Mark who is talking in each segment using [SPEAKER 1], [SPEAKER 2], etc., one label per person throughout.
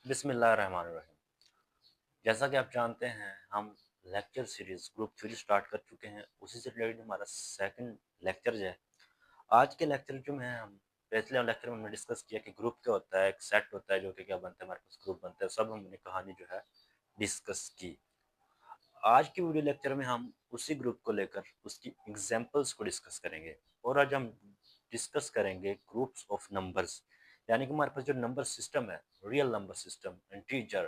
[SPEAKER 1] बिस्मिल्लाहिर्रहमानिर्रहीम। जैसा कि आप जानते हैं, हम लेक्चर सीरीज़ ग्रुप 3 स्टार्ट कर चुके हैं। उसी से रिलेटेड हमारा सेकंड लेक्चर जो है। आज के लेक्चर जो में हम पिछले लेक्चर में हमने डिस्कस किया कि ग्रुप क्या होता है, एक सेट होता है जो कि क्या बनता है, हमारे पास ग्रुप बनता है। सब हमने कहानी जो है डिस्कस की। आज की वीडियो लेक्चर में हम उसी ग्रुप को लेकर उसकी एग्जांपल्स को डिस्कस करेंगे। और आज हम डिस्कस करेंगे ग्रुप्स ऑफ नंबर्स, यानी कि हमारे पास जो नंबर सिस्टम है, real number system, integer,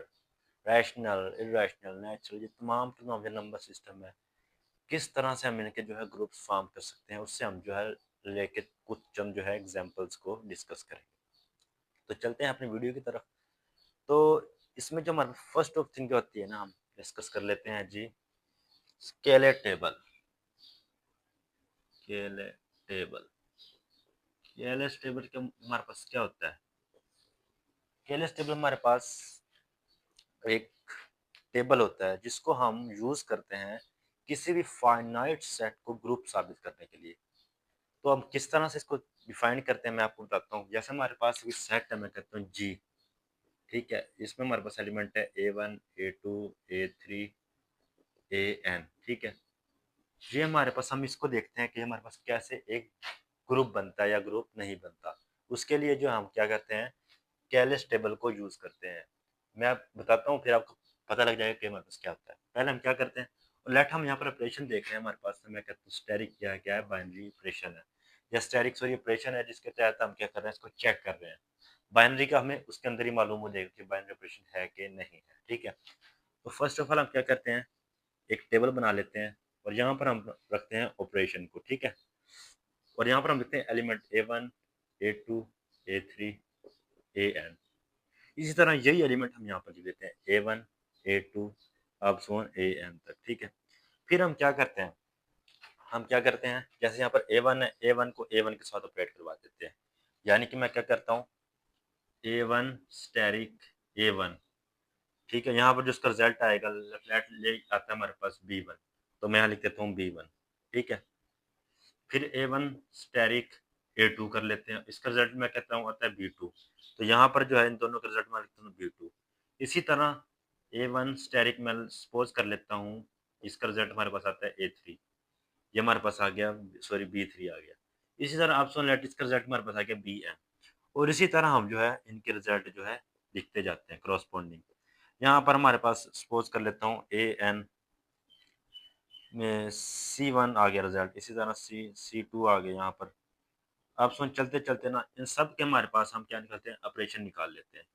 [SPEAKER 1] rational, irrational, natural, ये तमाम जो नंबर सिस्टम है, किस तरह से हम इनके जो है ग्रुप्स फॉर्म कर सकते हैं, उससे हम जो है लेके कुछ चंद जो है एग्जांपल्स को डिस्कस करेंगे। तो चलते हैं अपनी वीडियो की तरफ। तो इसमें जो हमारे फर्स्ट ऑफ थिंग जो होती है ना, हम डिस्कस कर लेते हैं जी, स्केलेट टेबल। स्केलेट टेबल, स्केलेट टेबल के हमारे पास क्या होता है? स्केलेट टेबल हमारे पास एक टेबल होता है जिसको हम यूज करते हैं किसी भी फाइनाइट सेट को ग्रुप साबित करने के लिए। तो हम किस तरह से इसको डिफाइन करते हैं, मैं आपको बताता हूँ। जैसे हमारे पास एक सेट है, मैं कहता हूँ जी, ठीक है। इसमें हमारे पास एलिमेंट है A1, A2, A3, AN, ठीक है। ये हमारे पास, हम इसको देखते हैं कि हमारे पास कैसे एक ग्रुप बनता है या ग्रुप नहीं बनता। उसके लिए जो हम क्या करते हैं, कैलेस टेबल को यूज करते हैं। मैं आप बताता हूँ, फिर आपको पता लग जाएगा कि हमारे पास क्या होता है। पहले हम क्या करते हैं, लेट हम यहाँ पर ऑपरेशन देख रहे हैं हमारे पास। तो मैं कहता हूँ स्टेरिक क्या है, बाइनरी ऑपरेशन है या स्टेरिक सॉरी ऑपरेशन है, जिसके तहत हम क्या कर रहे हैं, इसको चेक कर रहे हैं। बाइनरी का हमें उसके अंदर ही मालूम हो जाएगा कि बाइनरी ऑपरेशन है कि नहीं है, ठीक है। तो फर्स्ट ऑफ ऑल हम क्या करते हैं, एक टेबल बना लेते हैं और यहाँ पर हम रखते हैं ऑपरेशन को, ठीक है। और यहाँ पर हम लिखते हैं element A1, A2, A3, AN। इसी तरह यही एलिमेंट हम यहाँ पर लिख देते हैं A1, A2 अब सो AN तक, ठीक है। फिर हम क्या करते हैं, जैसे यहाँ पर A1 है, A1 को A1 के साथ ऑपरेट करवा देते हैं। यानी कि मैं क्या करता हूँ, A1 स्टेरिक A1, ठीक है। यहाँ पर जो उसका रिजल्ट आएगा, लेट ले आता है हमारे पास B1, तो मैं यहाँ लिख देता हूँ B1, ठीक है। फिर A1 स्टेरिक A2 कर लेते हैं, इसका रिजल्ट मैं कहता हूँ आता है B2, तो यहाँ पर जो है इन दोनों का रिजल्ट मैं लिखता हूँ B2। इसी तरह A1 स्टेरिक मैं सपोज कर लेता हूँ, इसका रिजल्ट हमारे पास आता है A3, ये हमारे पास आ गया, सॉरी B3 आ गया। इसी तरह आप सुन लेट, इसका रिजल्ट हमारे पास आ गया BN। और इसी तरह हम जो है इनके रिजल्ट जो है लिखते जाते हैं क्रॉसपॉन्डिंग। यहाँ पर हमारे पास सपोज कर लेता हूँ AN में C1 आ गया रिजल्ट, इसी तरह C2 आ गया यहाँ पर। अब सुन, चलते चलते ना इन सब के हमारे पास हम क्या निकालते हैं, ऑपरेशन निकाल लेते हैं।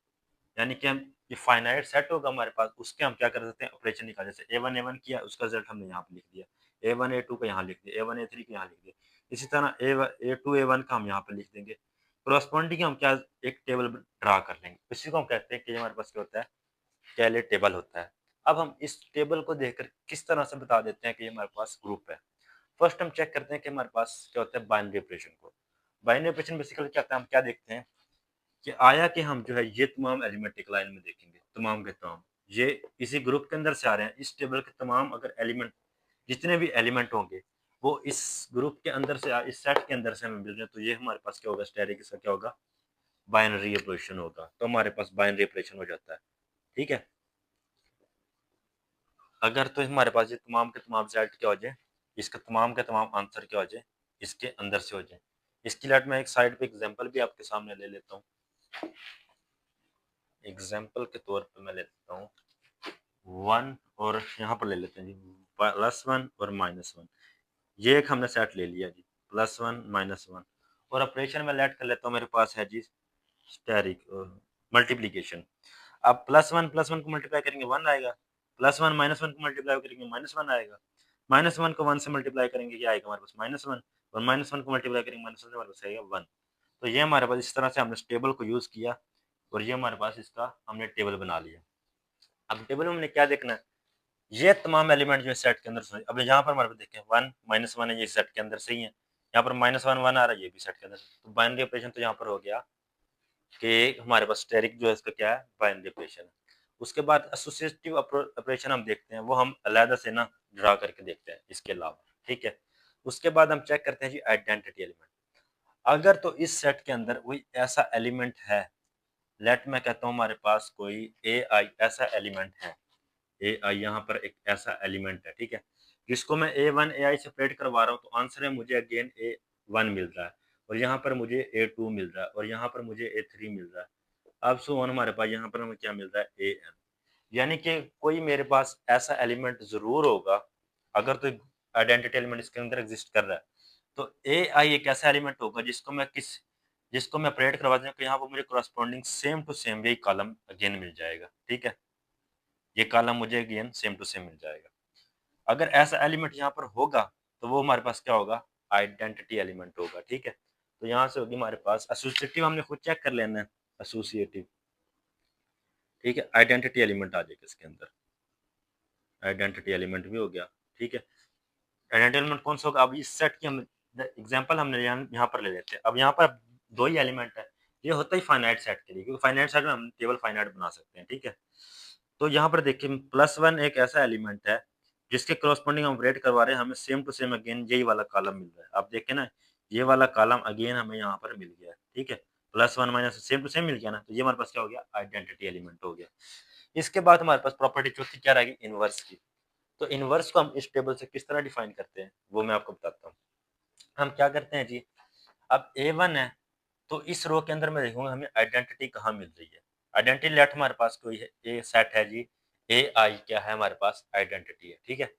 [SPEAKER 1] यानी कि हम ये फाइनाइट सेट होगा हमारे पास, उसके हम क्या कर सकते हैं, ऑपरेशन निकाल। जैसे A1 किया, उसका रिजल्ट हमने यहाँ पे लिख दिया। A1 A2 को यहाँ लिख दिया, A1 A3 को यहाँ लिख दिया। इसी तरह A2 A1 का हम यहाँ पे लिख देंगे। क्रॉसपॉन्डिंग हम क्या एक टेबल ड्रा कर लेंगे, इसी को हम कहते हैं कि हमारे पास क्या होता है, कैले टेबल होता है। अब हम इस टेबल को देखकर किस तरह से बता देते हैं कि हमारे पास ग्रुप है। फर्स्ट हम चेक करते हैं कि हमारे पास क्या होता है, बाइनरी ऑपरेशन को। बाइनरी ऑपरेशन बेसिकली क्या होता है, हम क्या देखते हैं कि आया कि हम जो है ये तमाम एलिमेंट एक लाइन में देखेंगे, तमाम के तमाम ये इसी ग्रुप के अंदर से आ रहे हैं। इस टेबल के तमाम अगर एलिमेंट, जितने भी एलिमेंट होंगे, वो इस ग्रुप के अंदर से, इस सेट के अंदर से हमें मिल रहे हैं, तो ये हमारे पास क्या होगा, स्टैटिक इसका क्या होगा, बाइनरी ऑपरेशन होगा। तो हमारे पास बाइनरी ऑपरेशन हो जाता है, ठीक है। अगर तो हमारे पास ये तमाम के तमाम सेट क्या हो जाए, इसका तमाम के तमाम आंसर क्या हो जाए, इसके अंदर से हो जाए। इसकी लाइट मैं एक साइड पे एग्जांपल भी आपके सामने ले लेता हूँ। एग्जांपल के तौर पे मैं ले लेता हूँ 1, और यहाँ पर ले लेते हैं जी +1 और -1। ये एक हमने सेट ले लिया जी, +1 -1। और ऑपरेशन में लेट कर लेता हूँ, मेरे पास है जी स्टेरिक मल्टीप्लीकेशन। अब +1 को मल्टीप्लाई करेंगे 1 आएगा, +1 -1 को मल्टीप्लाई करेंगे -1 आएगा, -1 को 1 से मल्टीप्लाई करेंगे क्या आएगा हमारे पास, -1, और -1 को मल्टीप्लाई करेंगे -1 से हमारे पास आएगा 1। तो ये हमारे पास इस तरह से हमने इस टेबल को यूज किया, और ये हमारे पास इसका हमने टेबल बना लिया। अब टेबल में हमने क्या देखना है, ये तमाम एलिमेंट जो सेट के अंदर से, अब यहाँ पर हमारे पास देखें 1 -1 है, ये सेट के अंदर से ही है। यहाँ पर -1 1 आ रहा है, ये भी सेट के अंदर से। तो बाइनरी ऑपरेशन तो यहाँ पर हो गया कि हमारे पास स्टेरिक जो है इसका क्या है, बाइनरी ऑपरेशन है। उसके बाद एसोसिएटिव ऑपरेशन हम देखते हैं, वो हम अलग से ना ड्रा करके देखते हैं इसके अलावा, ठीक है। उसके बाद हम चेक करते हैं जी आइडेंटिटी एलिमेंट। अगर तो इस सेट के अंदर कोई ऐसा एलिमेंट है, लेट मैं कहता हूँ हमारे पास कोई ए आई ऐसा एलिमेंट है, ए आई यहाँ पर एक ऐसा एलिमेंट है, ठीक है, जिसको मैं ए वन ए आई सेपरेट करवा रहा हूँ, तो आंसर है मुझे अगेन ए वन मिल रहा है, और यहाँ पर मुझे ए टू मिल रहा है, और यहाँ पर मुझे ए थ्री मिल रहा है। अब सो ऑन हमारे पास यहाँ पर हमें क्या मिल रहा है, ए एन। यानी कि कोई मेरे पास ऐसा एलिमेंट जरूर होगा, अगर तो आइडेंटिटी एलिमेंट इसके अंदर एग्जिस्ट कर रहा है, तो ए आई एक ऐसा एलिमेंट होगा जिसको मैं ऑपरेट करवा दूँ कि यहाँ पर मुझे करस्पॉन्डिंग सेम टू सेम यही कॉलम अगेन मिल जाएगा, ठीक है, ये कॉलम मुझे अगेन सेम टू सेम मिल जाएगा। अगर ऐसा एलिमेंट यहाँ पर होगा तो वो हमारे पास क्या होगा, आइडेंटिटी एलिमेंट होगा, ठीक है। तो यहाँ से होगी हमारे पास एसोसिएटिव, हमने खुद चेक कर लेना है एसोसिएटिव, ठीक है, आइडेंटिटी एलिमेंट आ जाएगा इसके अंदर, आइडेंटिटी एलिमेंट भी हो गया, ठीक है। आइडेंटिटी एलिमेंट कौन सा होगा, अब इस सेट की हम एग्जांपल हमने यहाँ पर ले लेते हैं। अब यहाँ पर दो ही एलिमेंट है, ये होता ही फाइनाइट सेट के लिए, क्योंकि फाइनाइट सेट में हम टेबल फाइनाइट बना सकते हैं, ठीक है। तो यहाँ पर देखिए प्लस वन एक ऐसा एलिमेंट है जिसके करस्पॉन्डिंग हम ऑपरेट करवा रहे हैं, हमें सेम टू सेम अगेन यही वाला कॉलम मिल रहा है। आप देखें ना, ये वाला कॉलम अगेन हमें यहाँ पर मिल गया है, ठीक है, plus one minus same to same मिल गया ना, तो ये हमारे पास क्या हो गया, आइडेंटिटी एलिमेंट हो गया। इसके बाद हमारे पास प्रॉपर्टी चौथी क्या रहेगी, इनवर्स की। तो इनवर्स को हम इस टेबल से किस तरह डिफाइन करते हैं वो मैं आपको बताता हूँ। हम क्या करते हैं जी, अब ए वन है, तो इस रो के अंदर मैं देखूंगा हमें आइडेंटिटी कहाँ मिल रही है। आइडेंटिटी लेट हमारे पास कोई है, ए सेट है जी, ए आई क्या है हमारे पास, आइडेंटिटी है, ठीक है।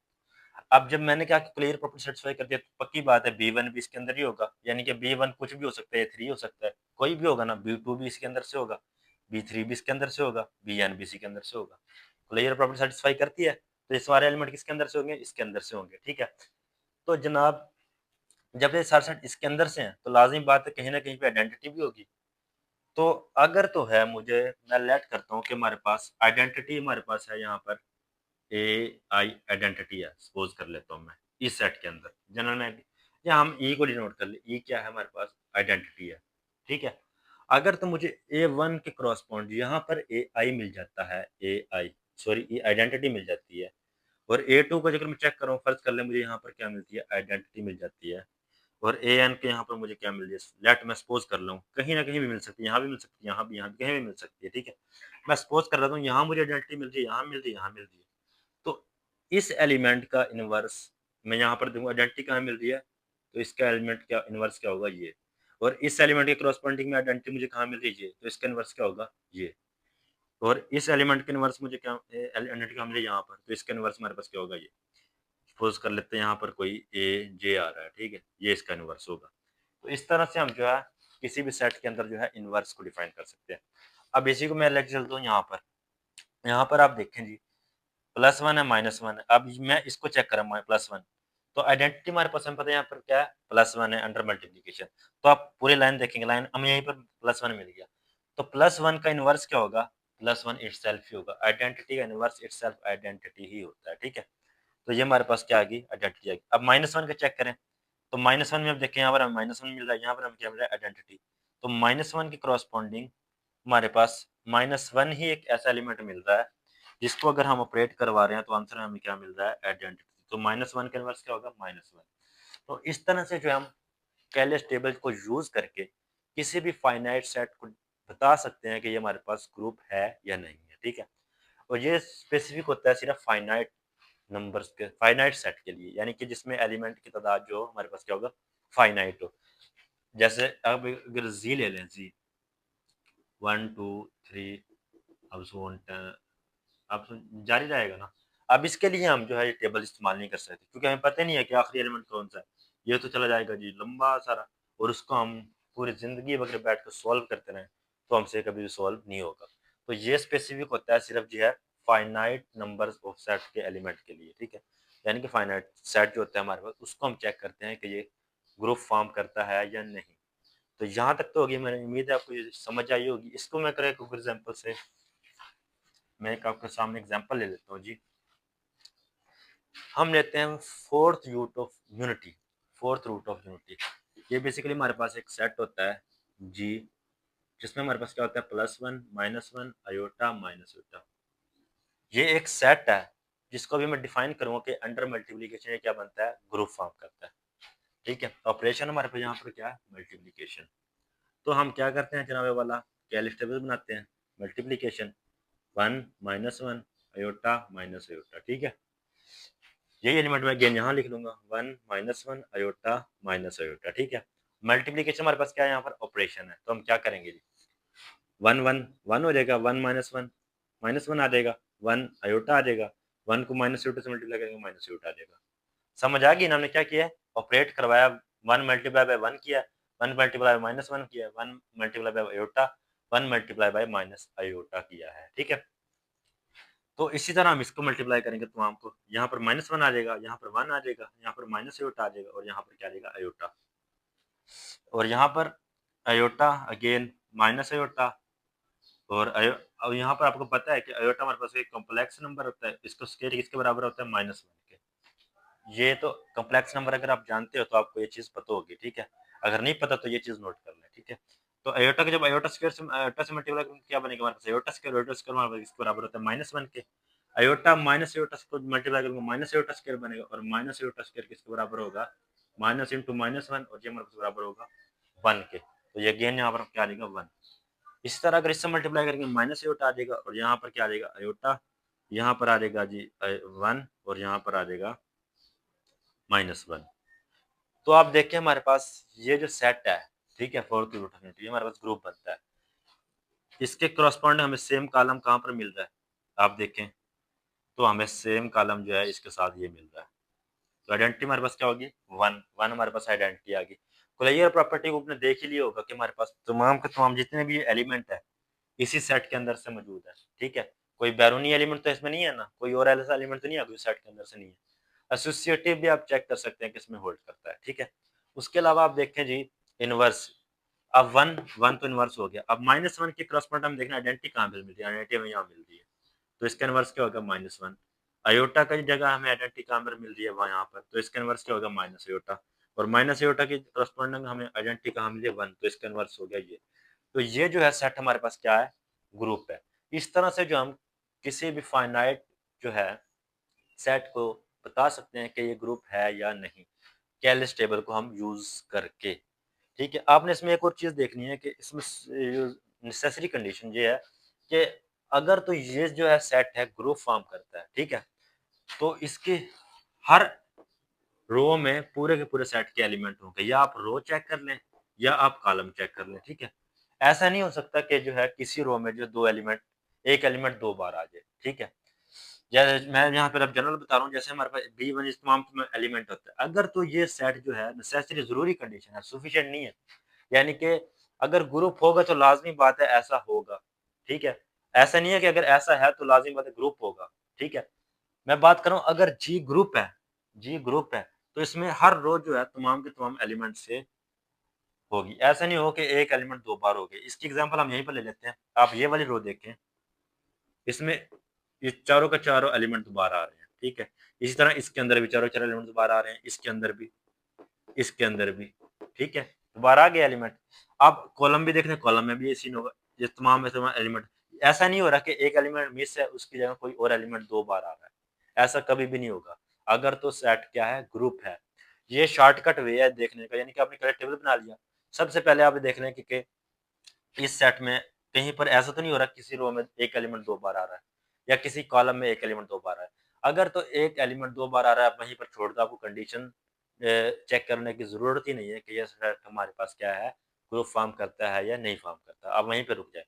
[SPEAKER 1] अब जब मैंने क्या क्लियर प्रॉपर्टी सेटिस्फाई कर दिया, तो पक्की बात है बी वन भी इसके अंदर ही होगा, यानी कि बी वन कुछ भी हो सकता है, ए थ्री हो सकता है, कोई भी होगा ना, बी टू भी इसके अंदर से होगा, बी थ्री भी इसके अंदर से होगा, बी एन भी इसी के अंदर से होगा। क्लियर प्रॉपर्टी सेटिस्फाई करती है, तो ये सारे एलिमेंट किसके अंदर से होंगे, इसके अंदर से होंगे, ठीक है। तो जनाब जब ये सारे सेट इसके अंदर से हैं, तो लाजमी बात है कहीं ना कहीं पे आइडेंटिटी भी होगी। तो अगर तो है, मुझे मैं लेट करता हूँ कि हमारे पास आइडेंटिटी हमारे पास है यहाँ पर, ए आई आइडेंटिटी है, सपोज कर लेता हूँ मैं इस सेट के अंदर जनरल में, या हम ई को डिनोट कर ले, ई क्या है हमारे पास, आइडेंटिटी है, ठीक है। अगर तो मुझे ए वन के क्रॉसपॉन्ड यहाँ पर ए आई मिल जाता है, ए आई सॉरी ई आइडेंटिटी मिल जाती है, और ए टू को अगर मैं चेक करूँ, फर्ज कर ले मुझे यहाँ पर क्या मिलती है, आइडेंटिटी मिल जाती है, और ए एन के यहाँ पर मुझे क्या मिल जाए, लेट मैं सपोज कर लूँ, कहीं ना कहीं भी मिल सकती है, यहाँ भी मिल सकती है, यहाँ भी कहीं भी मिल सकती है, ठीक है। मैं सपोज कर रहा हूँ यहाँ मुझे आइडेंटिटी मिल रही है, यहाँ मिल रही है, यहाँ मिल रही है, तो इस एलिमेंट का इनवर्स मैं यहाँ पर दूंगा, आइडेंटिटी कहाँ मिल रही है, तो इसका एलिमेंट क्या इनवर्स क्या होगा, ये। और इस एलिमेंट के क्रॉसपॉन्डिंग में आइडेंटिटी मुझे कहाँ मिल रही है, ये, तो इसका इनवर्स क्या होगा, ये। और इस एलिमेंट के इनवर्स मुझे क्या आइडेंटिटी कहाँ मिल रही है, यहाँ पर, तो इसका इनवर्स हमारे पास क्या होगा, ये। सपोज कर लेते हैं यहाँ पर कोई ए जे आ रहा है, ठीक है, ये इसका इनवर्स होगा। तो इस तरह से हम जो है किसी भी सेट के अंदर जो है इनवर्स को डिफाइन कर सकते हैं। अब इसी को मैं लेके चलता हूँ यहाँ पर आप देखें जी, प्लस वन है माइनस वन है, अब मैं इसको चेक करा प्लस वन, तो आइडेंटिटी हमारे पास हमें पता है यहाँ पर क्या है, प्लस वन है अंडर मल्टीप्लीकेशन। तो आप पूरी लाइन देखेंगे, लाइन हमें यहीं पर प्लस वन मिल गया, तो प्लस वन का इनवर्स क्या होगा, प्लस वन इटसेल्फ ही होगा, आइडेंटिटी का इनवर्स इटसेल्फ आइडेंटिटी ही होता है, ठीक है। तो ये हमारे पास क्या आ गई, आइडेंटिटी आ गई। अब माइनस वन का चेक करें, तो माइनस वन में अब देखें, यहाँ पर हमें माइनस वन मिल रहा है, यहाँ पर हमें क्या मिल रहा है, आइडेंटिटी। तो माइनस वन की क्रॉसपॉन्डिंग हमारे पास माइनस वन ही एक ऐसा एलिमेंट मिल रहा है जिसको अगर हम ऑपरेट करवा रहे हैं, तो आंसर हमें क्या मिल रहा है, आइडेंटिटी। तो माइनस वन का इनवर्स क्या होगा, माइनस वन। तो इस तरह से जो हम कैलियस टेबल को यूज करके किसी भी फाइनाइट सेट को बता सकते हैं कि ये हमारे पास ग्रुप है या नहीं है, ठीक है। और ये स्पेसिफिक होता है सिर्फ फाइनाइट नंबर्स के, फाइनाइट सेट के लिए, यानी कि जिसमें एलिमेंट की तादाद जो हमारे पास क्या होगा, फाइनाइट हो। जैसे अब अगर जी ले लें, जी वन टू थ्री, अब सो अब जारी रहेगा ना। अब इसके लिए हम जो है ये टेबल इस्तेमाल नहीं कर सकते, क्योंकि हमें पता नहीं है कि आखिरी एलिमेंट कौन सा है, ये तो चला जाएगा जी लंबा सारा, और उसको हम पूरी जिंदगी अगर बैठ कर सॉल्व करते रहें तो हमसे कभी भी सॉल्व नहीं होगा। तो ये स्पेसिफिक होता है सिर्फ जो है फाइनाइट नंबर ऑफ सेट के एलिमेंट के लिए, ठीक है। यानी कि फाइनाइट सेट जो होता है हमारे पास, उसको हम चेक करते हैं कि ये ग्रुप फॉर्म करता है या नहीं। तो यहाँ तक तो होगी, मेरी उम्मीद है आपको ये समझ आई होगी। इसको मैं करें एक एग्जाम्पल से, मैं एक आपके सामने एग्जाम्पल ले लेता हूँ जी। हम लेते हैं fourth root of unity, fourth root of unity. ये बेसिकली हमारे पास एक सेट होता है जी, जिसमें हमारे पास क्या होता है, plus one minus one iota minus iota. ये एक सेट है जिसको भी मैं डिफाइन करूंगा कि अंडर मल्टीप्लीकेशन ये क्या बनता है, ग्रुप फॉर्म करता है, ठीक है। ऑपरेशन हमारे पास यहाँ पर क्या है, मल्टीप्लीकेशन। तो हम क्या करते हैं जनाबे वाला, कैलिस टेबल बनाते हैं, multiplication 1 minus 1 iota minus iota, ठीक है। यही एलिमेंट मैं अगेन यहाँ लिख लूंगा 1 माइनस 1 अयोटा माइनस अयोटा, ठीक है। मल्टीप्लीकेशन हमारे पास क्या है, यहाँ पर ऑपरेशन है, तो हम क्या करेंगे जी, 1 1 1 हो जाएगा, 1 माइनस वन आ जाएगा, 1 अयोटा आ जाएगा, 1 को माइनस अयोटा से मल्टीप्लाई करेंगे माइनस अयोटा आ जाएगा। समझ आ गई ना, हमने क्या किया है, ऑपरेट करवाया, 1 मल्टीप्लाई बाय 1 किया, 1 मल्टीप्लाई बाय माइनस 1 किया, 1 multiply by iota, 1 multiply by minus iota किया है, ठीक है। तो इसी तरह हम इसको मल्टीप्लाई करेंगे तो हमको यहाँ पर माइनस 1 आ जाएगा, यहाँ पर 1 आ जाएगा, यहाँ पर माइनस अयोटा आ जाएगा, और यहाँ पर क्या आ जाएगा, अयोटा, और यहाँ पर अयोटा अगेन माइनस अयोटा, और अब यहाँ पर आपको पता है कि अयोटा हमारे पास एक कॉम्प्लेक्स नंबर होता है, इसको स्केयर किसके बराबर होता है, माइनस 1 के। ये तो कॉम्प्लेक्स नंबर अगर आप जानते हो तो आपको ये चीज पता होगी, ठीक है। अगर नहीं पता तो ये चीज नोट कर लें, ठीक है। तो अयोटा के जब अयोटा से मल्टीप्लाई करेंगे क्या बनेगा हमारे पास, अयोटा स्क्वायर हमारे पास इसके बराबर होता है माइनस 1 के। अयोटा माइनस अयोटा को मल्टीप्लाई करेंगे माइनस अयोटा स्क्वायर बनेगा, और माइनस अयोटा स्क्वायर किसके बराबर होगा, माइनस इंटू माइनस 1, और ये हमारे पास बराबर होगा 1 के। तो ये अगेन यहाँ पर क्या आ जाएगा 1। इसी तरह अगर इससे मल्टीप्लाई करेंगे माइनस अयोटा आ जाएगा, और यहाँ पर क्या आ जाएगा, अयोटा, यहाँ पर आ जाएगा जी 1, और यहाँ पर आ जाएगा माइनस 1। तो आप देखें हमारे पास ये जो सेट है, ठीक है, फोर्थ रूट ये हमारे पास ग्रुप बनता है, इसके करस्पॉन्डिंग हमें सेम कॉलम कहाँ पर मिल रहा है, आप देखें तो हमें सेम कॉलम जो है इसके साथ ये मिल रहा है। तो आइडेंटिटी हमारे पास क्या होगी, 1 1 हमारे पास आइडेंटिटी आ गई। क्लियर प्रॉपर्टी को आपने देख ही लिया होगा कि हमारे पास तमाम के तमाम जितने भी एलिमेंट है इसी सेट के अंदर से मौजूद है, ठीक है। कोई बैरूनी एलिमेंट तो इसमें नहीं है ना, कोई और ऐसा एलिमेंट तो नहीं है कोई सेट के अंदर से नहीं है। एसोसिएटिव भी आप चेक कर सकते हैं किसमें होल्ड करता है, ठीक है। उसके अलावा आप देखें जी इनवर्स, अब 1 1 तो इनवर्स हो गया, अब माइनस 1 के क्रॉसपॉइंट हम देखना आइडेंटिटी कहाँ पे मिल रही है, आइडेंटिटी हमें यहाँ मिल रही है, तो इसका इनवर्स क्या होगा, माइनस 1। अयोटा की जगह हमें आइडेंटिटी कहाँ पर मिल रही है, वहाँ यहाँ पर, तो इसका इनवर्स क्या होगा, माइनस अयोटा, और माइनस अयोटा की क्रॉसपॉइंडिंग हमें आइडेंटिटी कहाँ मिली है, 1, तो इसका इनवर्स हो गया ये। तो ये जो है सेट हमारे पास क्या है, ग्रुप है। इस तरह से जो हम किसी भी फाइनाइट जो है सेट को बता सकते हैं कि ये ग्रुप है या नहीं, कैलिस टेबल को हम यूज करके, ठीक है। आपने इसमें एक और चीज देखनी है कि इसमें नेसेसरी कंडीशन ये है कि अगर तो ये जो है सेट है ग्रुप फॉर्म करता है, ठीक है, तो इसके हर रो में पूरे के पूरे सेट के एलिमेंट होंगे, या आप रो चेक कर लें या आप कॉलम चेक कर लें, ठीक है। ऐसा नहीं हो सकता कि जो है किसी रो में जो दो एलिमेंट, एक एलिमेंट दो बार आ जाए, ठीक है। जैसे मैं यहाँ पर अब जनरल बता रहा हूँ, जैसे हमारे पास B1 इस तमाम एलिमेंट होता है, अगर तो ये सेट जो है नेसेसरी जरूरी कंडीशन है, सुफिशिएंट नहीं है, यानी कि अगर ग्रुप होगा तो लाजमी बात है ऐसा होगा, ठीक है। ऐसा नहीं है कि अगर ऐसा है तो लाजमी बात है ग्रुप होगा, ठीक है। मैं बात करूं अगर जी ग्रुप है, जी ग्रुप है, तो इसमें हर रो जो है तमाम के तमाम एलिमेंट से होगी, ऐसा नहीं हो कि एक एलिमेंट दो बार हो गए। इसकी एग्जांपल हम यहीं पर ले लेते हैं, आप ये वाली रो देखें, इसमें ये चारों का चारों एलिमेंट दोबारा आ रहे हैं, ठीक है। इसी तरह इसके अंदर भी चारों चारों एलिमेंट दोबारा आ रहे हैं, इसके अंदर भी, इसके अंदर भी, ठीक है, दोबारा आ गया एलिमेंट। आप कॉलम भी देख रहे हैं, कॉलम में भी ये सीन होगा, ये तमाम एलिमेंट, ऐसा नहीं हो रहा कि एक एलिमेंट मिस है उसकी जगह कोई और एलिमेंट दो बार आ रहा है, ऐसा कभी भी नहीं होगा। अगर तो सेट क्या है, ग्रुप है। ये शॉर्टकट वे है देखने का, यानी कि आपने करेक्ट टेबल बना लिया, सबसे पहले आप देख लें कि इस सेट में कहीं पर ऐसा तो नहीं हो रहा किसी रो में एक एलिमेंट दो बार आ रहा है, या किसी कॉलम में एक एलिमेंट दो बार आ रहा है। अगर तो एक एलिमेंट दो बार आ रहा है, आप वहीं पर छोड़ दो, आपको कंडीशन चेक करने की जरूरत ही नहीं है कि ये सेट हमारे पास क्या है, ग्रुप फॉर्म करता है या नहीं फॉर्म करता, आप वहीं पर रुक जाए।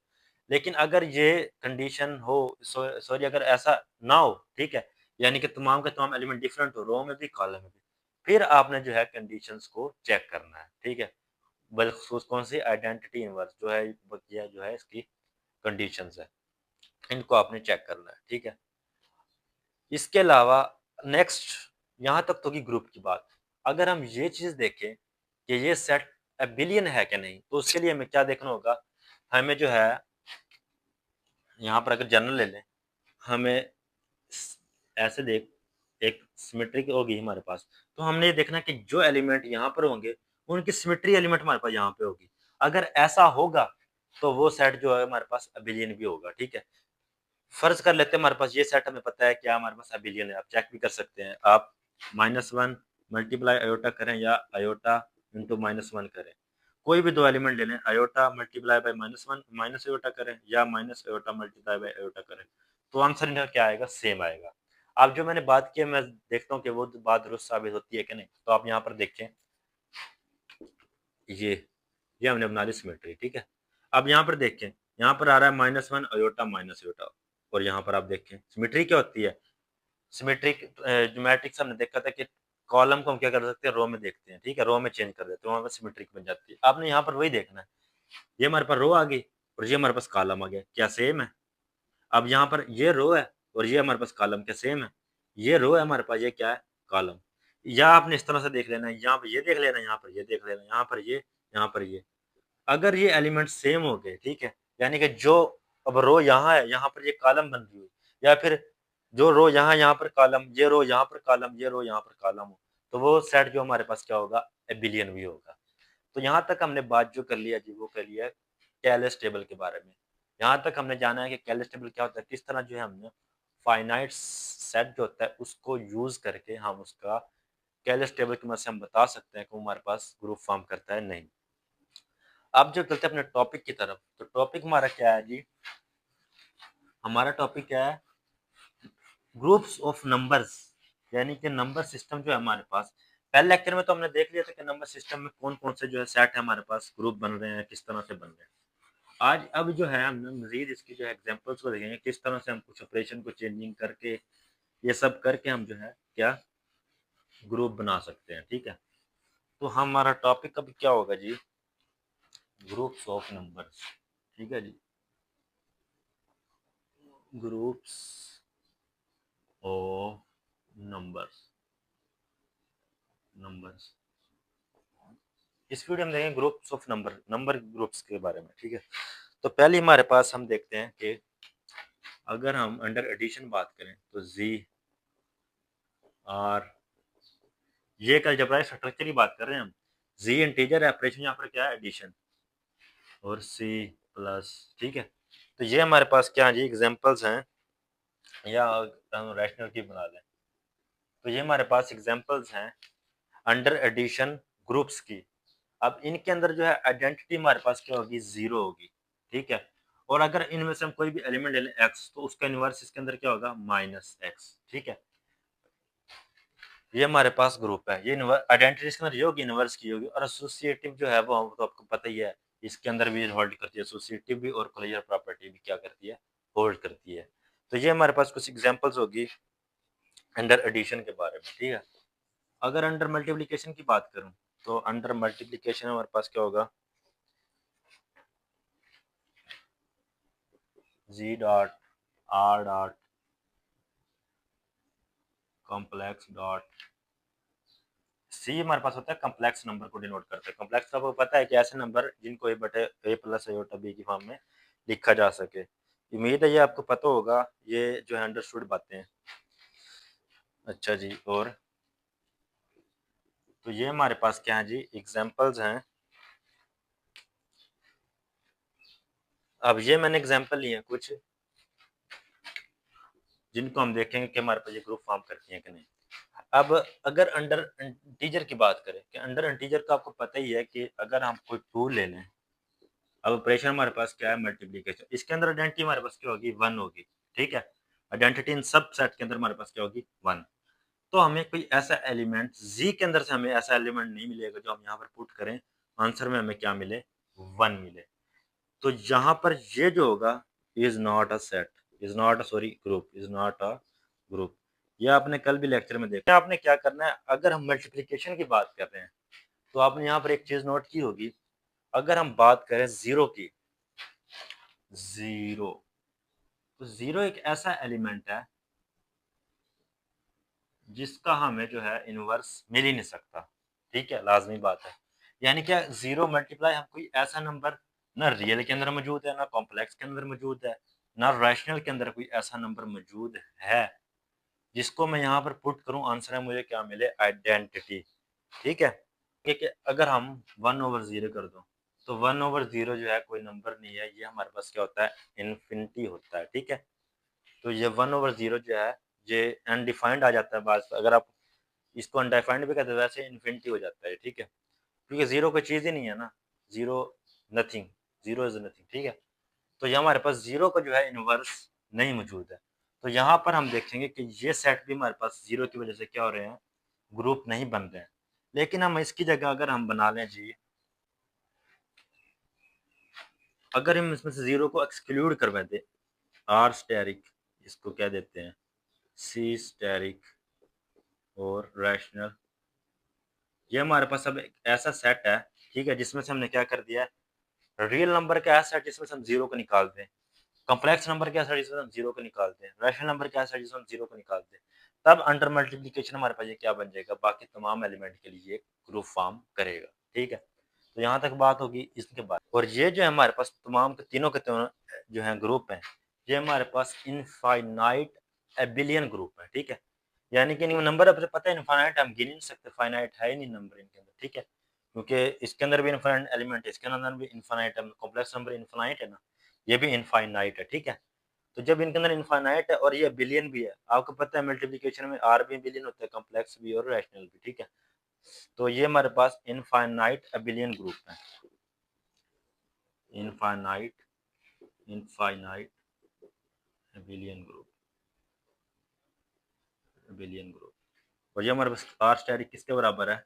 [SPEAKER 1] लेकिन अगर ये कंडीशन हो, सॉरी अगर ऐसा ना हो, ठीक है, यानी कि तमाम के तमाम एलिमेंट डिफरेंट हो, रो में भी कॉलम में भी, फिर आपने जो है कंडीशंस को चेक करना है, ठीक है। बलखसूस कौन सी, आइडेंटिटी इनवर्स जो है, ये जो है इसकी कंडीशंस है, इनको आपने चेक करना है, ठीक है। इसके अलावा नेक्स्ट, यहाँ तक तो की ग्रुप की बात, अगर हम ये चीज देखें कि ये सेट एबिलियन है कि नहीं, तो उसके लिए हमें क्या देखना होगा, हमें जो है यहाँ पर अगर जनरल ले लें, हमें ऐसे देख, एक सिमेट्रिक होगी हमारे पास, तो हमने ये देखना कि जो एलिमेंट यहाँ पर होंगे उनकी सिमेट्री एलिमेंट हमारे पास यहाँ पे होगी। अगर ऐसा होगा तो वो सेट जो है हमारे पास अबिलियन भी होगा, ठीक है। फर्ज कर लेते हैं हमारे पास ये सेट, हमें पता है क्या हमारे पास अबिलियन है, आप चेक भी कर सकते हैं, आप -1 मल्टीप्लाई अयोटा करें या अयोटा इंटू -1 करें, कोई भी दो एलिमेंट ले लें, iota multiply by -1 minus iota करें या minus iota multiply by iota करें, तो आंसर इनका क्या आएगा, सेम आएगा। अब जो मैंने बात की है, मैं देखता हूँ कि वो बात दुरुस्त साबित होती है कि नहीं। तो आप यहाँ पर देखें, ये हमने बना ली सिमेट्री, ठीक है। अब यहाँ पर देखें, यहाँ पर आ रहा है -1 अयोटा माइनस अयोटा, और यहाँ पर आप देखें सिमेट्री क्या होती है। सिमेट्रिक ज्योमेट्रिक्स हमने देखा था कि कॉलम को हम क्या कर सकते हैं, रो में देखते हैं, ठीक है, रो में चेंज कर देते हैं, वहां पर सिमेट्रिक बन जाती है। आपने यहाँ पर वही देखना है, ये हमारे पास रो आ गई और ये हमारे पास कॉलम आ गया, क्या सेम है। अब यहाँ पर ये रो है और ये हमारे पास कॉलम, क्या सेम है। ये रो है हमारे पास, ये क्या है, कॉलम। या आपने इस तरह से देख लेना है, यहाँ पर ये देख लेना, यहाँ पर ये देख लेना, यहाँ पर ये, यहाँ पर ये। अगर ये एलिमेंट सेम हो गए, ठीक है, यानी कि जो अब रो यहाँ है, यहाँ पर ये कॉलम बन रही हुई, या फिर जो रो यहाँ पर कॉलम, ये रो यहाँ पर कॉलम, ये रो यहाँ पर कॉलम हो, तो वो सेट जो हमारे पास क्या होगा, एबिलियन भी होगा। तो यहाँ तक हमने बात जो कर लिया जी, वो कर लिया कैलस टेबल के बारे में। यहाँ तक हमने जाना है कि कैलस टेबल क्या होता है, किस तरह जो है हमने फाइनाइट सेट जो होता है उसको यूज करके हम उसका कैलस टेबल की मदद से हम बता सकते हैं कि वो हमारे पास ग्रुप फॉर्म करता है नहीं। अब जो चलते हैं अपने टॉपिक की तरफ, तो टॉपिक हमारा क्या है जी, हमारा टॉपिक क्या है, ग्रुप्स ऑफ नंबर्स, यानी कि नंबर सिस्टम जो है हमारे पास। पहले लेक्चर में तो हमने देख लिया था कि नंबर सिस्टम में कौन कौन से जो है सेट है हमारे पास, ग्रुप बन रहे हैं, किस तरह से बन रहे हैं। आज अब जो है हम मजीद इसकी जो है एग्जांपल्स को देखेंगे, किस तरह से हम कुछ ऑपरेशन को चेंजिंग करके, ये सब करके हम जो है क्या ग्रुप बना सकते हैं, ठीक है। तो हमारा टॉपिक अभी क्या होगा जी, ग्रुप्स ऑफ नंबर्स, ठीक है जी, ग्रुप्स ऑफ नंबर्स। इस वीडियो में देखेंगे ग्रुप्स ऑफ नंबर ग्रुप्स के बारे में, ठीक है। तो पहले हमारे पास हम देखते हैं कि अगर हम अंडर एडिशन बात करें तो जी आर, ये कल अलजेब्राइक स्ट्रक्चर की बात कर रहे हैं हम। जी इंटीजर है, ऑपरेशन यहाँ पर क्या है, एडिशन, और सी प्लस, ठीक है। तो ये हमारे पास क्या है जी, एग्जांपल्स हैं, या हम रैशनल की बना लें, तो ये हमारे पास एग्जांपल्स हैं अंडर एडिशन ग्रुप्स की। अब इनके अंदर जो है आइडेंटिटी हमारे पास क्या होगी, जीरो होगी, ठीक है। और अगर इनमें से हम कोई भी एलिमेंट ले लें एक्स, तो उसका इनवर्स इसके अंदर क्या होगा, -x, ठीक है। ये हमारे पास ग्रुप है, ये आइडेंटिटी इसके अंदर ये होगी, इनवर्स की होगी। और एसोसिएटिव जो है वो तो आपको पता ही है, इसके अंदर भी होल्ड करती है, एसोसिएटिव भी और क्लोजर प्रॉपर्टी भी क्या करती है, होल्ड करती है। तो ये हमारे पास कुछ एग्जांपल्स होगी अंडर एडिशन के बारे में, ठीक है। अगर अंडर मल्टीप्लिकेशन की बात करूं, तो अंडर मल्टीप्लिकेशन हमारे पास क्या होगा, G dot R dot complex dot C, हमारे पास होता है कॉम्प्लेक्स नंबर को डिनोट करता है। कॉम्प्लेक्स आपको पता है कि ऐसे नंबर जिनको ए बटे ए प्लस अयोटा बी की फॉर्म में लिखा जा सके। उम्मीद है ये आपको पता होगा, ये जो है अंडरस्टूड बातें हैं। अच्छा जी, और तो ये हमारे पास क्या है जी, एग्जांपल्स हैं। अब ये मैंने एग्जांपल लिए हैं कुछ, जिनको हम देखेंगे कि हमारे पास ये ग्रुप फॉर्म करती हैं कि नहीं। अब अगर अंडर इंटीजर की बात करें, कि अंडर इंटीजर का आपको पता ही है कि अगर हम कोई टू ले लें, अब ऑपरेशन हमारे पास क्या है, मल्टीप्लिकेशन, इसके अंदर आइडेंटिटी हमारे पास क्या होगी, 1 होगी, ठीक है। आइडेंटिटी इन सब सेट के अंदर हमारे पास क्या होगी, 1। तो हमें कोई ऐसा एलिमेंट जी के अंदर से हमें ऐसा एलिमेंट नहीं मिलेगा जो हम यहाँ पर पुट करें, आंसर में हमें क्या मिले, 1 मिले। तो यहाँ पर ये जो होगा, is not a set, is not sorry group, is not a group. ये आपने कल भी लेक्चर में देखा। आपने क्या करना है, अगर हम मल्टीप्लिकेशन की बात कर रहे हैं, तो आपने यहाँ पर एक चीज नोट की होगी, अगर हम बात करें जीरो की, जीरो, तो जीरो एक ऐसा एलिमेंट है जिसका हमें जो है इनवर्स मिल ही नहीं सकता, ठीक है, लाजमी बात है। यानी क्या, जीरो मल्टीप्लाई हम कोई ऐसा नंबर ना रियल के अंदर मौजूद है, ना कॉम्प्लेक्स के अंदर मौजूद है, ना रैशनल के अंदर कोई ऐसा नंबर मौजूद है जिसको मैं यहाँ पर पुट करूँ, आंसर है मुझे क्या मिले, आइडेंटिटी, ठीक है। कि अगर हम 1/0 कर दो, तो 1/0 जो है कोई नंबर नहीं है, ये हमारे पास क्या होता है, इन्फिनिटी होता है, ठीक है। तो ये 1/0 जो है ये अनडिफाइंड आ जाता है, बात अगर आप इसको अनडिफाइंड भी कहते हैं, वैसे इन्फिनिटी हो जाता है, ठीक है, क्योंकि जीरो कोई चीज़ ही नहीं है ना। 0 नथिंग, 0 इज नथिंग, ठीक है। तो यहाँ हमारे पास 0 का जो है इनवर्स नहीं मौजूद है। तो यहाँ पर हम देखेंगे कि ये सेट भी हमारे पास 0 की वजह से क्या हो रहे हैं, ग्रुप नहीं बन रहे हैं। लेकिन हम इसकी जगह अगर हम बना लें जी, अगर हम इसमें से 0 को एक्सक्लूड करवा दें, आर स्टेरिक इसको क्या देते हैं, सी स्टेरिक और रैशनल, ये हमारे पास अब एक ऐसा सेट है, ठीक है, जिसमें से हमने क्या कर दिया है, रियल नंबर का ऐसा सेट जिसमें से हम 0 को निकालते हैं, कॉम्प्लेक्स नंबर क्या है जिसमें हम 0 को निकालते हैं, रैशनल नंबर क्या है जिसमें हम 0 को निकालते हैं, तब अंडर मल्टीप्लिकेशन हमारे पास ये क्या बन जाएगा, बाकी तमाम एलिमेंट के लिए ग्रुप फॉर्म करेगा, ठीक है। तो यहाँ तक बात होगी इसके बाद। और ये जो है हमारे पास तमाम के तीनों जो है ग्रुप हैं, ये हमारे पास इनफाइनाइट एबिलियन ग्रुप है, ठीक है। यानी कि नंबर अब पता है इनफाइनाइट हम गिन नहीं सकते, फाइनाइट है ही नहीं नंबर इनके अंदर, ठीक है, क्योंकि इसके अंदर भी इनफाइनाइट एलिमेंट है, इसके अंदर भी इनफाइनाइट है, कॉम्प्लेक्स नंबर इनफाइनाइट है ना, ये भी इनफाइनाइट है, ठीक है। तो जब इनके अंदर इनफाइनाइट है और ये बिलियन भी है, आपको पता है मल्टीप्लिकेशन में आर भी बिलियन होता है, कॉम्प्लेक्स भी और रैशनल भी, ठीक है। तो ये हमारे पास इनफाइनाइट एबिलियन ग्रुप है, infinite infinite abelian group, abelian group. और ये हमारे पास आर स्टैटिक किसके बराबर है,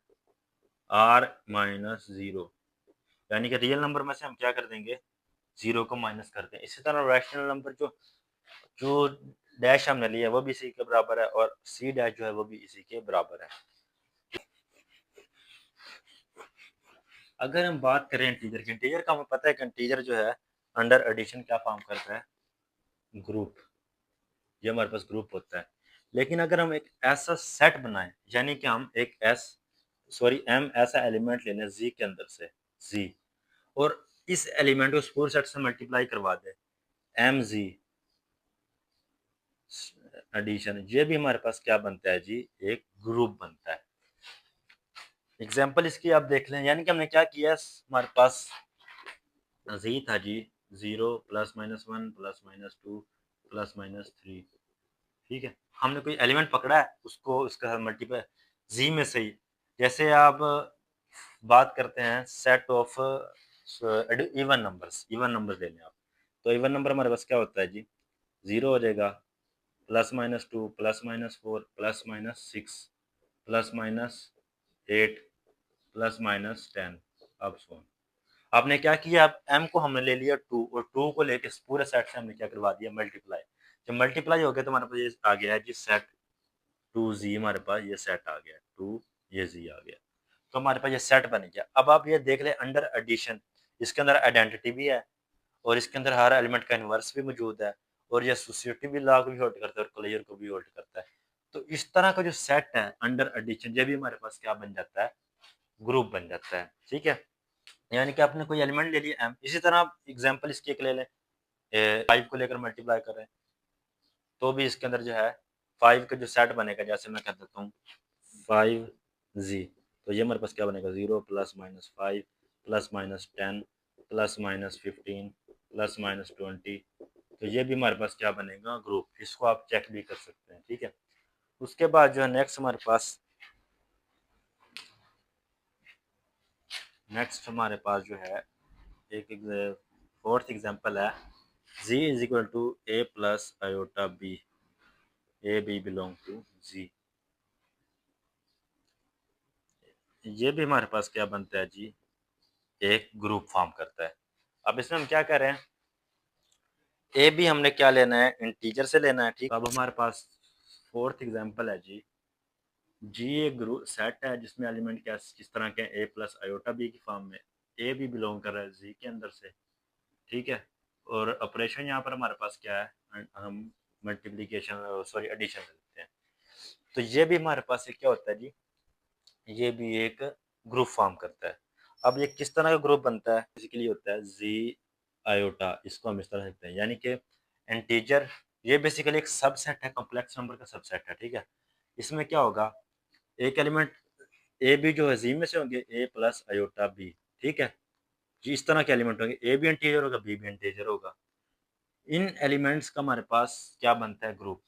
[SPEAKER 1] आर माइनस 0, यानी कि रियल नंबर में से हम क्या कर देंगे, 0 को माइनस कर दें। इसी तरह रैशनल नंबर जो जो डैश हमने लिया वो भी इसी के बराबर है, और सी डैश जो है वो भी इसी के बराबर है। अगर हम बात करें इंटीजर की, इंटीजर का हमें पता है कि इंटीजर जो है अंडर एडिशन क्या फॉर्म करता है, ग्रुप, ये हमारे पास ग्रुप होता है। लेकिन अगर हम एक ऐसा सेट बनाएं, यानी कि हम एक एम ऐसा एलिमेंट ले लें जी के अंदर से, जी, और इस एलिमेंट को पूरे सेट से मल्टीप्लाई करवा दें, एम जी एडिशन, ये भी हमारे पास क्या बनता है जी, एक ग्रुप बनता है। एग्जाम्पल इसकी आप देख लें, यानी कि हमने क्या किया, हमारे पास जी था जी, 0 plus minus 1 plus minus 2 plus minus 3, ठीक है। हमने कोई एलिमेंट पकड़ा है, उसको उसका मल्टीपल जी में से ही, जैसे आप बात करते हैं सेट ऑफ इवन नंबर्स ले लें आप, तो इवन नंबर हमारे पास क्या होता है जी, 0 हो जाएगा, plus minus 2 plus minus 4 plus minus 6 plus minus 8 plus minus 10, अब सो आपने क्या किया, अब m को हमने ले लिया 2, और 2 को लेके पूरे सेट से हमने क्या करवा दिया, मल्टीप्लाई। जब मल्टीप्लाई हो गया तो हमारे पास ये आ गया है जी सेट 2z, हमारे पास ये सेट आ गया 2, ये z आ गया, तो हमारे पास ये सेट बन गया। अब आप ये देख ले अंडर एडिशन, इसके अंदर आइडेंटिटी भी है, और इसके अंदर हर एलिमेंट का इनवर्स भी मौजूद है, और ये एसोसिएटिव भी लॉ को भी होल्ड करता है और क्लियर को भी होल्ड करता है। तो इस तरह का जो सेट है अंडर एडिशन, ये भी हमारे पास क्या बन जाता है, ग्रुप बन जाता है, ठीक है। यानी कि आपने कोई एलिमेंट ले लिया m, इसी तरह आप एग्जांपल इसकी एक ले लें, 5 को लेकर मल्टीप्लाई कर रहे हैं, तो भी इसके अंदर जो है 5 का जो सेट बनेगा, जैसे मैं कर देता हूँ 5z, तो ये हमारे पास क्या बनेगा, 0 plus minus 5 plus minus 10 plus minus 15 plus minus 20, तो ये भी हमारे पास क्या बनेगा, ग्रुप। इसको आप चेक भी कर सकते हैं, ठीक है। उसके बाद जो है नेक्स्ट हमारे पास जो है एक फोर्थ एग्जांपल है, z is equal to a plus iota b, A B belong to z, ये भी हमारे पास क्या बनता है जी, एक ग्रुप फॉर्म करता है। अब इसमें हम क्या कर रहे हैं, ए बी हमने क्या लेना है, इंटीजर से लेना है, ठीक। अब हमारे पास फोर्थ एग्जांपल है जी, एक ग्रुप सेट है जिसमें एलिमेंट क्या किस तरह के, ए प्लस आयोटा बी की फॉर्म में, ए भी बिलोंग कर रहा है जी के अंदर से, ठीक है। और ऑपरेशन यहाँ पर हमारे पास क्या है, हम मल्टीप्लीकेशन सॉरी एडिशन लेते हैं। तो ये भी हमारे पास क्या होता है जी, ये भी एक ग्रुप फॉर्म करता है। अब ये किस तरह का ग्रुप बनता है, बेसिकली होता है जी आयोटा, इसको हम इस तरह लिखते हैं, यानी कि इंटीजर, ये बेसिकली एक सबसेट है, कॉम्प्लेक्स नंबर का सबसेट है, ठीक है। इसमें क्या होगा, एक एलिमेंट ए बी जो है जी में से होंगे, ए प्लस आयोटा बी, ठीक है जी, इस तरह के एलिमेंट होंगे, ए भी इंटीजर होगा बी भी इंटीजर होगा। इन एलिमेंट्स का हमारे पास क्या बनता है, ग्रुप।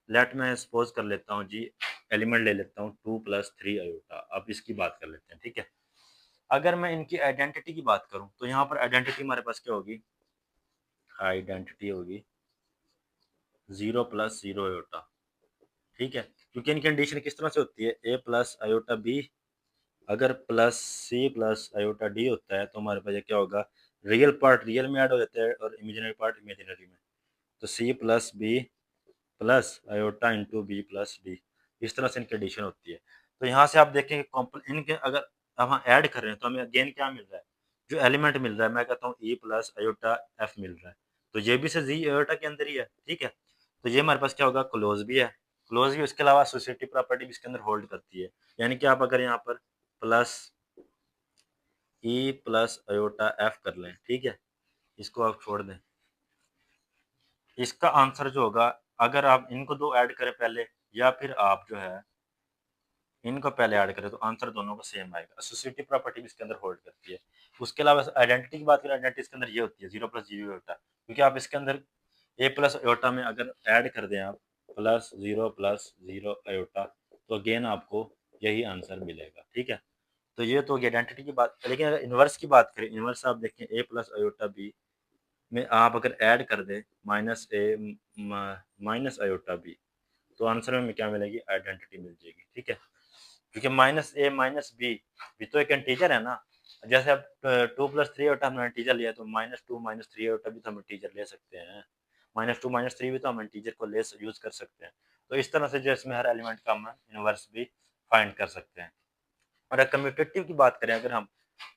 [SPEAKER 1] लेट मैं सपोज कर लेता हूँ जी, एलिमेंट ले लेता हूँ 2 प्लस 3 आयोटा, अब इसकी बात कर लेते हैं, ठीक है। अगर मैं इनकी आइडेंटिटी की बात करूं तो यहाँ पर आइडेंटिटी हमारे पास क्या होगी, आइडेंटिटी होगी 0 + 0 आयोटा, ठीक है। क्योंकि इनकी कंडीशन किस तरह से होती है, a + आयोटा b अगर प्लस c + आयोटा d होता है तो हमारे पास ये क्या होगा, रियल पार्ट रियल में ऐड हो जाता है और इमेजिनरी पार्ट इमेजिनरी में। तो c + b + iota into b + d, इस तरह से इनकी एडिशन होती है। तो यहाँ से आप देखेंगे इनके अगर हम ऐड कर रहे हैं तो हमें अगेन क्या मिल रहा है, जो एलिमेंट मिल रहा है, मैं कहता हूँ e + आयोटा f मिल रहा है। तो ये भी से जी आयोटा के अंदर ही है, ठीक है। तो ये हमारे पास क्या होगा, क्लोज भी है, क्लोज भी, उसके अलावा एसोसिएटिव प्रॉपर्टी भी इसके अंदर होल्ड करती है। यानी कि आप अगर यहाँ पर प्लस e + आयोटा f कर लें, ठीक है, इसको आप छोड़ दें, इसका आंसर जो होगा, अगर आप इनको दो ऐड करें पहले या फिर आप जो है इनको पहले ऐड करें तो आंसर दोनों का सेम आएगा। एसोसिएटिव प्रॉपर्टी भी इसके अंदर होल्ड करती है। उसके अलावा आइडेंटिटी की बात करें, आइडेंटिटी इसके अंदर ये होती है 0 + 0 आयोटा, क्योंकि आप इसके अंदर a + आयोटा में अगर ऐड कर दें आप +0 + 0 आयोटा तो अगेन आपको यही आंसर मिलेगा, ठीक है। तो ये तो आइडेंटिटी की बात। लेकिन अगर इनवर्स की बात करें, इनवर्स आप देखें a + आयोटा b में आप अगर ऐड कर दें -a - आयोटा b तो आंसर में क्या मिलेगी, आइडेंटिटी मिल जाएगी, ठीक है। क्योंकि -a - b भी तो एक इंटीजर है ना। जैसे अब 2 + 3 आयोटा हमने इंटीजर लिया तो -2 - 3 आयोटा भी तो हम इंटीजर ले सकते हैं। -2 - 3 भी तो हम इंटीजर को ले यूज कर सकते हैं। तो इस तरह से जो इसमें हर एलिमेंट का हम इनवर्स भी फाइंड कर सकते हैं। और कम्यूटेटिव की बात करें अगर हम,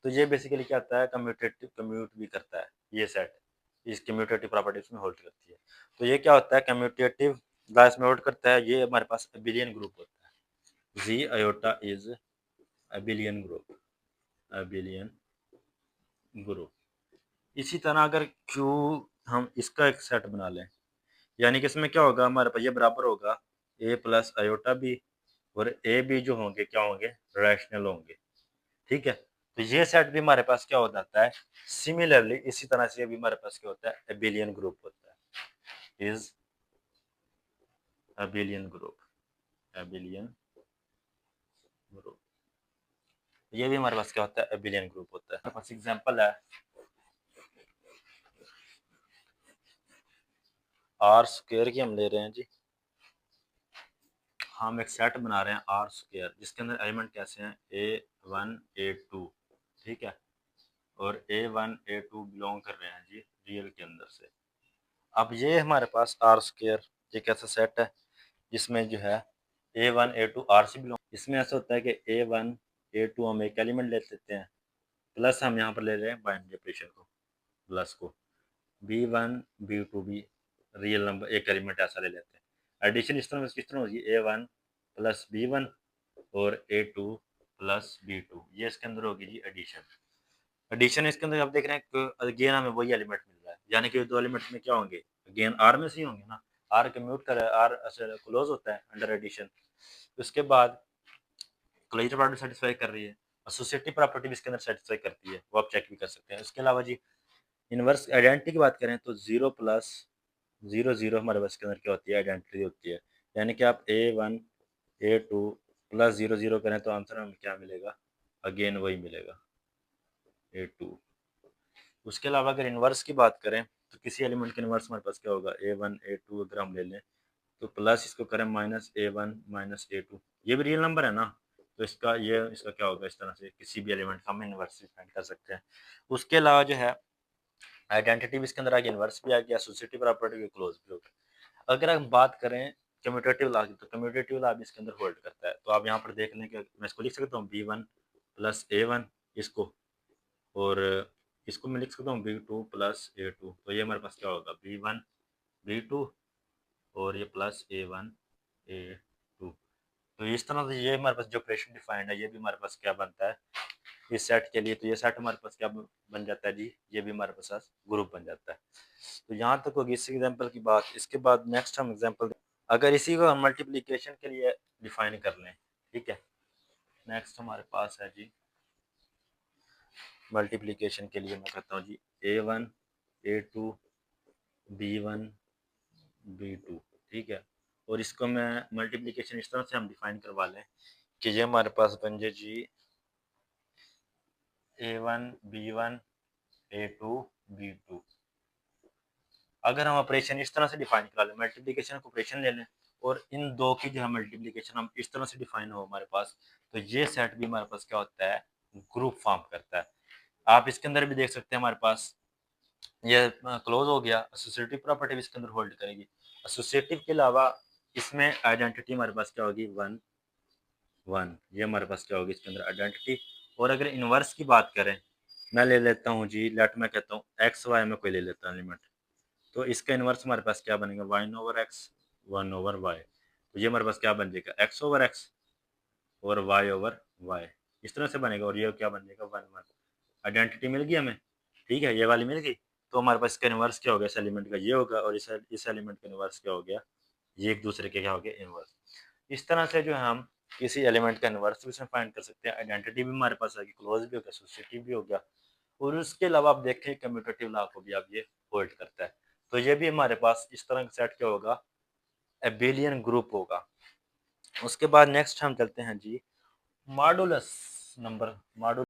[SPEAKER 1] तो ये बेसिकली क्या होता है, कम्यूटेटिव कम्यूट भी करता है ये सेट, इस कम्यूटेटिव प्रॉपर्टीज में होल्ड करती है। तो ये क्या होता है, कम्यूटेटिव क्लास में होल्ड करता है, ये हमारे पास अबिलियन ग्रुप होता है। G iota is abelian group, abelian group. इसी तरह अगर क्यू हम इसका एक सेट बना लें, यानी कि इसमें क्या होगा, हमारे पास ये बराबर होगा a + आयोटा b, और ए बी जो होंगे क्या होंगे, रैशनल होंगे, ठीक है। तो ये सेट भी हमारे पास क्या हो जाता है, सिमिलरली इसी तरह से भी हमारे पास क्या होता है, एबिलियन ग्रुप होता है, is abelian group, abelian group. ये भी हमारे पास क्या होता है, एबिलियन ग्रुप होता है। हमारे पास एग्जांपल है r² की हम ले रहे हैं जी। हम एक सेट बना रहे हैं r² जिसके अंदर एलिमेंट कैसे हैं, a1 a2, ठीक है, और a1 a2 बिलोंग कर रहे हैं जी रियल के अंदर से। अब ये हमारे पास r² ये कैसा सेट है जिसमें जो है a1 a2 r से बिलोंग, इसमें ऐसा होता है कि a1 a2 हम एक एलिमेंट ले लेते हैं, प्लस हम यहाँ पर ले रहे हैं बाइनरी ऑपरेशन को, प्लस को b1 b2 भी रियल नंबर एक एलिमेंट ऐसा ले लेते हैं। एडिशन इस तरह किस तरह होगी, a1 + b1 और a2 + b2, ये इसके अंदर होगी जी एडिशन। एडिशन इसके अंदर आप देख रहे हैं अगेन हमें वही एलिमेंट मिल रहा है, यानी कि दो एलिमेंट में क्या होंगे, अगेन आर में से ही होंगे ना, आर कम्यूट कर आर क्लोज होता है अंडर एडिशन। उसके बाद क्लोजर प्रॉपर्टी सेटिस्फाई कर रही है, एसोसिएटिव प्रॉपर्टी भी इसके अंदर सेटिस्फाई करती है, वो आप चेक भी कर सकते हैं। उसके अलावा जी इनवर्स आइडेंटिटी की बात करें तो 0 + 0 0 हमारे पास के अंदर क्या होती है, आइडेंटिटी होती है। यानी कि आप a1 a2 + 0 0 करें तो आंसर हमें क्या मिलेगा, अगेन वही मिलेगा a2। उसके अलावा अगर इनवर्स की बात करें तो किसी एलिमेंट के इनवर्स हमारे पास क्या होगा, a1 a2 अगर हम ले लें तो प्लस इसको करें -a1 - a2, ये भी रियल नंबर है ना, तो इसका क्या होगा, इस तरह से किसी भी एलिमेंट का हम इनवर्स फाइंड कर सकते हैं। उसके अलावा जो है आइडेंटिटी भी इसके अंदर आ गई, इनवर्स भी आ गया, एसोसिएटिव प्रॉपर्टी भी क्लोज भी हो गया। अगर हम बात करें कम्यूटेटिव लॉ की तो कम्यूटेटिव लॉ भी इसके अंदर होल्ड करता है। तो आप यहाँ पर देख लें कि मैं इसको लिख सकता हूँ b1 + a1 इसको, और इसको मैं लिख सकता हूँ b2 + a2, तो ये हमारे पास क्या होगा, b1 b2 और ये प्लस a1 a2। तो इस तरह से ये हमारे पास जो ऑपरेशन डिफाइंड है ये भी हमारे पास क्या बनता है इस सेट के लिए। तो ये सेट हमारे पास क्या बन जाता है जी, ये भी हमारे पास ग्रुप बन जाता है। तो यहाँ तक होगी इस एग्जाम्पल की बात। इसके बाद नेक्स्ट हम एग्जाम्पल, अगर इसी को हम मल्टीप्लीकेशन के लिए डिफाइन कर लें, ठीक है, नेक्स्ट हमारे पास है जी मल्टीप्लीकेशन के लिए मैं कहता हूँ जी a1 a2 b1 b2, ठीक है। और इसको मैं मल्टीप्लीकेशन इस तरह से हम डिफाइन करवा लें कि ये हमारे पास बन जाए जी A1 B1 A2 B2। अगर हम ऑपरेशन इस तरह से डिफाइन करा लें, मल्टीप्लिकेशन का ऑपरेशन ले लें और इन दो की जो है मल्टीप्लिकेशन हम इस तरह से डिफाइन हो हमारे पास, तो ये सेट भी हमारे पास क्या होता है, ग्रुप फॉर्म करता है। आप इसके अंदर भी देख सकते हैं हमारे पास ये क्लोज हो गया, एसोसिएटिव प्रॉपर्टी भी इसके अंदर होल्ड करेगी। एसोसिएटिव के अलावा इसमें आइडेंटिटी हमारे पास क्या होगी, 1 1, ये हमारे पास क्या होगी इसके अंदर आइडेंटिटी। और अगर इनवर्स की बात करें, मैं ले लेता हूँ जी, लेट मैं कहता हूँ एक्स वाई में कोई ले लेता हूँ एलिमेंट, तो इसका इनवर्स हमारे पास क्या बनेगा, 1/x 1/y। तो ये हमारे पास क्या बन जाएगा, x/x और y/y, इस तरह से बनेगा। और ये क्या बन जाएगा, 1 1। आइडेंटिटी मिल गई हमें, ठीक है, ये वाली मिल गई। तो हमारे पास इसका इनवर्स क्या हो गया, इस एलिमेंट का ये होगा, और इस एलिमेंट का इनवर्स क्या हो गया, ये एक दूसरे के क्या हो गया, इनवर्स। इस तरह से जो है हम किसी एलिमेंट का इनवर्स भी इसमें फाइंड कर सकते हैं। आइडेंटिटी भी हमारे पास आएगी, क्लोज भी हो गया, एसोसिएटिव भी हो गया। और उसके अलावा आप देखें कम्यूटेटिव लॉ को भी आप ये होल्ड करता है। तो ये भी हमारे पास इस तरह का सेट क्या होगा, एबेलियन ग्रुप होगा। उसके बाद नेक्स्ट हम चलते हैं जी मॉडुलस नंबर, मॉडुलस